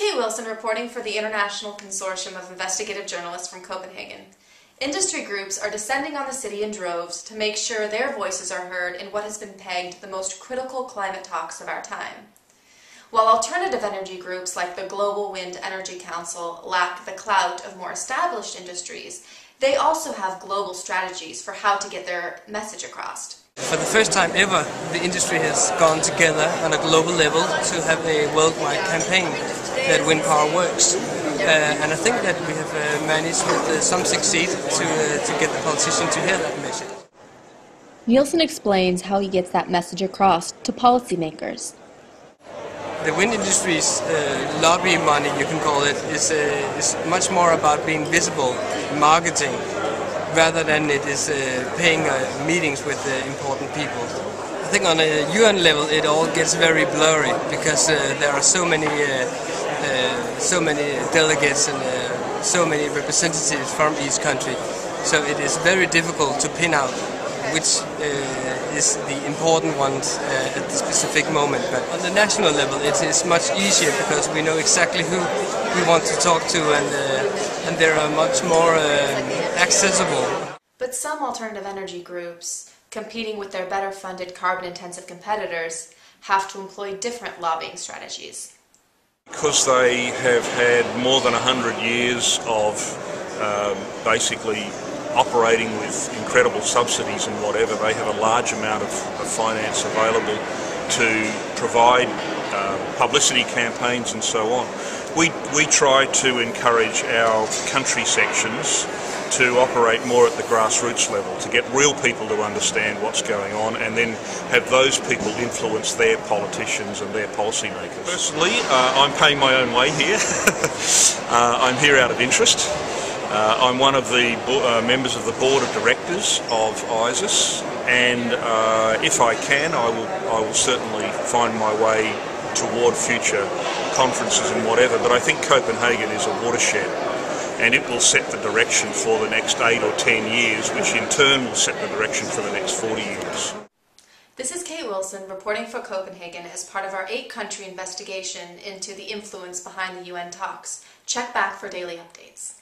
Kate Wilson reporting for the International Consortium of Investigative Journalists from Copenhagen. Industry groups are descending on the city in droves to make sure their voices are heard in what has been pegged the most critical climate talks of our time. While alternative energy groups like the Global Wind Energy Council lack the clout of more established industries, they also have global strategies for how to get their message across. For the first time ever, the industry has gone together on a global level to have a worldwide campaign that wind power works. And I think that we have managed with some succeed to get the politicians to hear that message. Nielsen explains how he gets that message across to policymakers. The wind industry's lobby money, you can call it, is much more about being visible, marketing, rather than it is paying meetings with important people. I think on a UN level it all gets very blurry because there are so many delegates and so many representatives from each country. So it is very difficult to pin out which is the important ones at the specific moment. But on the national level it is much easier because we know exactly who we want to talk to and they are much more accessible. But some alternative energy groups, competing with their better funded carbon-intensive competitors, have to employ different lobbying strategies. Because they have had more than 100 years of basically operating with incredible subsidies and whatever, they have a large amount of finance available to provide publicity campaigns and so on. We try to encourage our country sections to operate more at the grassroots level, to get real people to understand what's going on and then have those people influence their politicians and their policymakers. Personally, I'm paying my own way here. I'm here out of interest. I'm one of the members of the board of directors of ICIJ, and if I can, I will certainly find my way toward future conferences and whatever, but I think Copenhagen is a watershed and it will set the direction for the next 8 or 10 years, which in turn will set the direction for the next 40 years. This is Kate Wilson reporting for Copenhagen as part of our 8-country investigation into the influence behind the UN talks. Check back for daily updates.